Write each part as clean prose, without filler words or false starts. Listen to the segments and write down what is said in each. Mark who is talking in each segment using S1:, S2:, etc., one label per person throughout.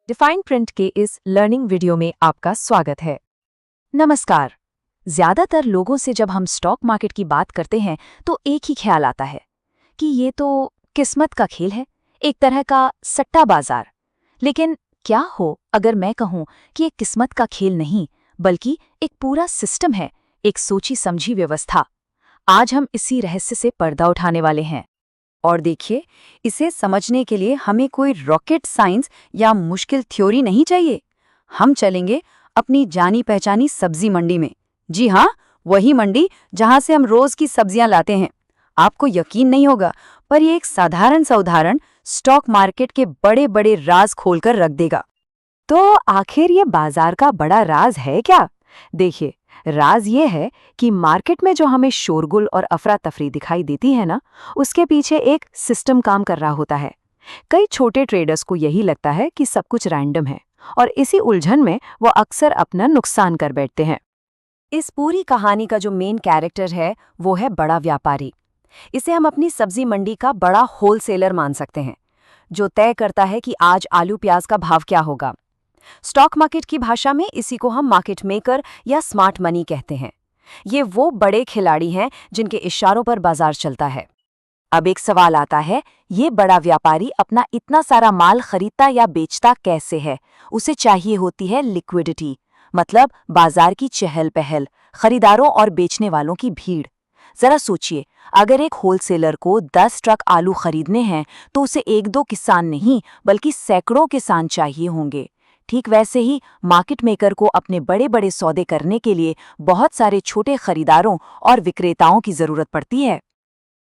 S1: Define print के इस learning video में आपका स्वागत है। नमस्कार। ज्यादातर लोगों से जब हम स्टॉक मार्केट की बात करते हैं तो एक ही ख्याल आता है कि ये तो किस्मत का खेल है, एक तरह का सट्टा बाजार। लेकिन क्या हो अगर मैं कहूं कि ये किस्मत का खेल नहीं बल्कि एक पूरा सिस्टम है, एक सोची समझी व्यवस्था। आज हम इसी रहस्य से पर्दा उठाने वाले हैं।
S2: और देखिए, इसे समझने के लिए हमें कोई रॉकेट साइंस या मुश्किल थ्योरी नहीं चाहिए। हम चलेंगे अपनी जानी पहचानी सब्जी मंडी में। जी हाँ, वही मंडी जहाँ से हम रोज की सब्जियां लाते हैं। आपको यकीन नहीं होगा, पर ये एक साधारण सा उदाहरण स्टॉक मार्केट के बड़े बड़े राज खोलकर रख देगा। तो आखिर ये बाजार का बड़ा राज है क्या? देखिए, राज ये है कि मार्केट में जो हमें शोरगुल और अफरा तफरी दिखाई देती है ना, उसके पीछे एक सिस्टम काम कर रहा होता है। कई छोटे ट्रेडर्स को यही लगता है कि सब कुछ रैंडम है, और इसी उलझन में वो अक्सर अपना नुकसान कर बैठते हैं। इस पूरी कहानी का जो मेन कैरेक्टर है वो है बड़ा व्यापारी। इसे हम अपनी सब्जी मंडी का बड़ा होलसेलर मान सकते हैं, जो तय करता है कि आज आलू प्याज का भाव क्या होगा। स्टॉक मार्केट की भाषा में इसी को हम मार्केट मेकर या स्मार्ट मनी कहते हैं। ये वो बड़े खिलाड़ी हैं जिनके इशारों पर बाजार चलता है। अब एक सवाल आता है, ये बड़ा व्यापारी अपना इतना सारा माल खरीदता या बेचता कैसे है? उसे चाहिए होती है लिक्विडिटी, मतलब बाजार की चहल पहल, खरीदारों और बेचने वालों की भीड़। जरा सोचिए, अगर एक होलसेलर को 10 ट्रक आलू खरीदने हैं तो उसे एक दो किसान नहीं बल्कि सैकड़ों किसान चाहिए होंगे। ठीक वैसे ही मार्केट मेकर को अपने बड़े बड़े सौदे करने के लिए बहुत सारे छोटे खरीदारों और विक्रेताओं की जरूरत पड़ती है।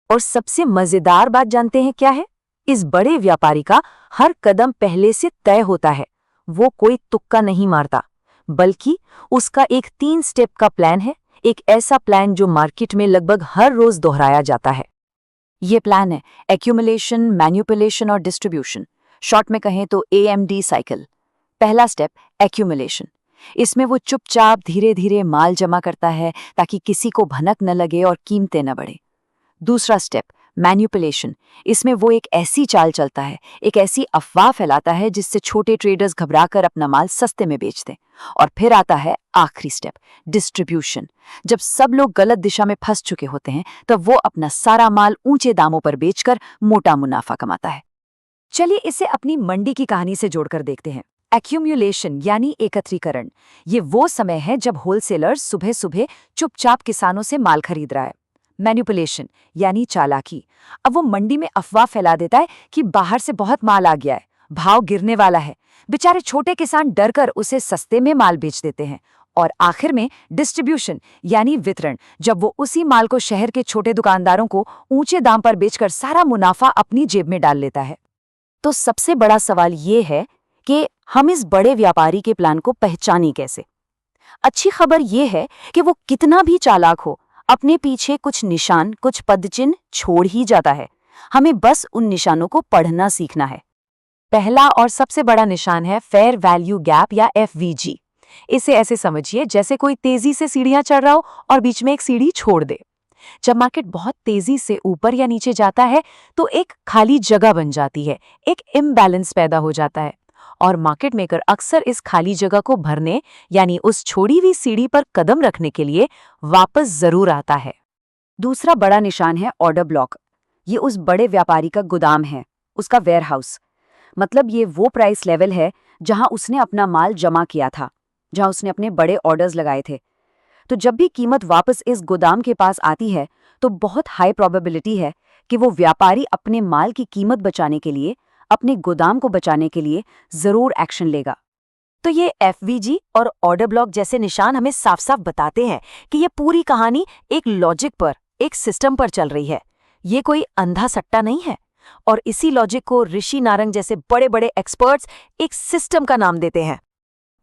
S2: और सबसे मजेदार बात जानते हैं क्या है? इस बड़े व्यापारी का हर कदम पहले से तय होता है। वो कोई तुक्का नहीं मारता, बल्कि उसका एक 3 स्टेप का प्लान है, एक ऐसा प्लान जो मार्केट में लगभग हर रोज दोहराया जाता है। ये प्लान है एक्यूमुलेशन, मैनिपुलेशन और डिस्ट्रीब्यूशन। शॉर्ट में कहें तो AMD साइकिल। पहला स्टेप एक्यूमुलेशन। इसमें वो चुपचाप धीरे धीरे माल जमा करता है ताकि किसी को भनक न लगे और कीमतें न बढ़े। दूसरा स्टेप मैनिपुलेशन। इसमें वो एक ऐसी चाल चलता है, एक ऐसी अफवाह फैलाता है जिससे छोटे ट्रेडर्स घबराकर अपना माल सस्ते में बेच दें। और फिर आता है आखिरी स्टेप डिस्ट्रीब्यूशन। जब सब लोग गलत दिशा में फंस चुके होते हैं तब वो अपना सारा माल ऊंचे दामों पर बेचकर मोटा मुनाफा कमाता है। चलिए इसे अपनी मंडी की कहानी से जोड़कर देखते हैं। एक्यूमुलेशन यानी एकत्रीकरण, ये वो समय है जब होलसेलर सुबह सुबह चुपचाप किसानों से माल खरीद रहा है। मैनिपुलेशन यानी चालाकी, अब वो मंडी में अफवाह फैला देता है कि बाहर से बहुत माल आ गया है, भाव गिरने वाला है। बेचारे छोटे किसान डरकर उसे सस्ते में माल बेच देते हैं। और आखिर में डिस्ट्रीब्यूशन यानी वितरण, जब वो उसी माल को शहर के छोटे दुकानदारों को ऊंचे दाम पर बेचकर सारा मुनाफा अपनी जेब में डाल लेता है। तो सबसे बड़ा सवाल ये है कि हम इस बड़े व्यापारी के प्लान को पहचानें कैसे? अच्छी खबर यह है कि वो कितना भी चालाक हो, अपने पीछे कुछ निशान, कुछ पदचिन्ह छोड़ ही जाता है। हमें बस उन निशानों को पढ़ना सीखना है। पहला और सबसे बड़ा निशान है फेयर वैल्यू गैप या FVG। इसे ऐसे समझिए जैसे कोई तेजी से सीढ़ियां चढ़ रहा हो और बीच में एक सीढ़ी छोड़ दे। जब मार्केट बहुत तेजी से ऊपर या नीचे जाता है तो एक खाली जगह बन जाती है, एक इम्बैलेंस पैदा हो जाता है, और मार्केट मेकर अक्सर इस खाली जगह को भरने यानी उस छोड़ी हुई सीढ़ी पर कदम रखने के लिए वापस जरूर आता है। दूसरा बड़ा निशान है ऑर्डर ब्लॉक। ये उस बड़े व्यापारी का गोदाम है, उसका वेयरहाउस। मतलब ये वो प्राइस लेवल है जहां उसने अपना माल जमा किया था, जहां उसने अपने बड़े ऑर्डर्स लगाए थे। तो जब भी कीमत वापस इस गोदाम के पास आती है तो बहुत हाई प्रोबेबिलिटी है कि वो व्यापारी अपने माल की कीमत बचाने के लिए, अपने गोदाम को बचाने के लिए जरूर एक्शन लेगा। तो ये FVG और ऑर्डर ब्लॉक जैसे निशान हमें साफ साफ बताते हैं कि ये पूरी कहानी एक लॉजिक पर, एक सिस्टम पर चल रही है। ये कोई अंधा सट्टा नहीं है। और इसी लॉजिक को ऋषि नारंग जैसे बड़े बड़े एक्सपर्ट्स एक सिस्टम का नाम देते हैं।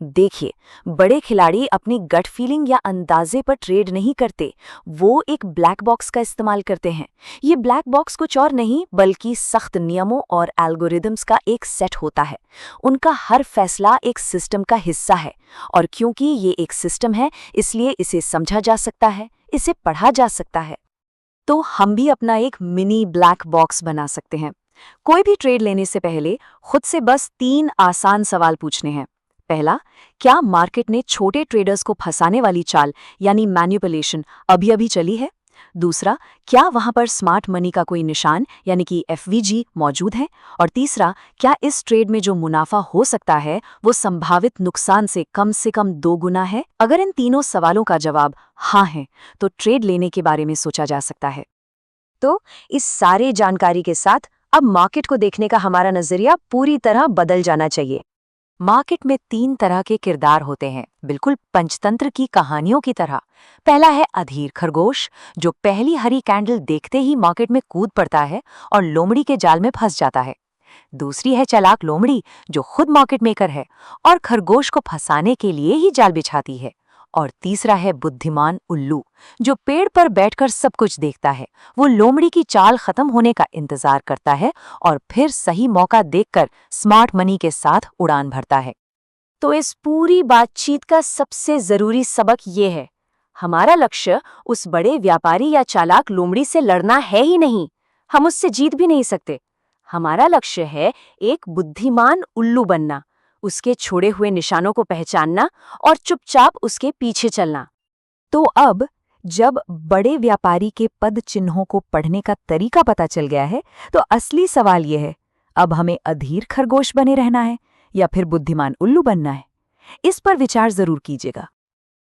S2: देखिए, बड़े खिलाड़ी अपनी गट फीलिंग या अंदाजे पर ट्रेड नहीं करते, वो एक ब्लैक बॉक्स का इस्तेमाल करते हैं। ये ब्लैक बॉक्स कुछ और नहीं बल्कि सख्त नियमों और एल्गोरिदम्स का एक सेट होता है। उनका हर फैसला एक सिस्टम का हिस्सा है, और क्योंकि ये एक सिस्टम है इसलिए इसे समझा जा सकता है, इसे पढ़ा जा सकता है। तो हम भी अपना एक मिनी ब्लैक बॉक्स बना सकते हैं।
S1: कोई भी ट्रेड लेने से पहले खुद से बस 3 आसान सवाल पूछने हैं। पहला, क्या मार्केट ने छोटे ट्रेडर्स को फंसाने वाली चाल यानी मैनिपुलेशन अभी-अभी चली है? दूसरा, क्या वहां पर स्मार्ट मनी का कोई निशान यानी कि एफवीजी मौजूद है? और तीसरा, क्या इस ट्रेड में जो मुनाफा हो सकता है वो संभावित नुकसान से कम 2 गुना है? अगर इन तीनों सवालों का जवाब हाँ है, तो ट्रेड लेने के बारे में सोचा जा सकता है। तो इस सारे जानकारी के साथ अब मार्केट को देखने का हमारा नजरिया पूरी तरह बदल जाना चाहिए। मार्केट में 3 तरह के किरदार होते हैं, बिल्कुल पंचतंत्र की कहानियों की तरह। पहला है अधीर खरगोश, जो पहली हरी कैंडल देखते ही मार्केट में कूद पड़ता है और लोमड़ी के जाल में फंस जाता है। दूसरी है चालाक लोमड़ी, जो खुद मार्केट मेकर है और खरगोश को फंसाने के लिए ही जाल बिछाती है। और तीसरा है बुद्धिमान उल्लू, जो पेड़ पर बैठकर सब कुछ देखता है। वो लोमड़ी की चाल खत्म होने का इंतजार करता है और फिर सही मौका देखकर स्मार्ट मनी के साथ उड़ान भरता है। तो इस पूरी बातचीत का सबसे जरूरी सबक ये है, हमारा लक्ष्य उस बड़े व्यापारी या चालाक लोमड़ी से लड़ना है ही नहीं। हम उससे जीत भी नहीं सकते। हमारा लक्ष्य है एक बुद्धिमान उल्लू बनना, उसके छोड़े हुए निशानों को पहचानना और चुपचाप उसके पीछे चलना। तो अब जब बड़े व्यापारी के पद चिन्हों को पढ़ने का तरीका पता चल गया है, तो असली सवाल यह है, अब हमें अधीर खरगोश बने रहना है या फिर बुद्धिमान उल्लू बनना है? इस पर विचार जरूर कीजिएगा।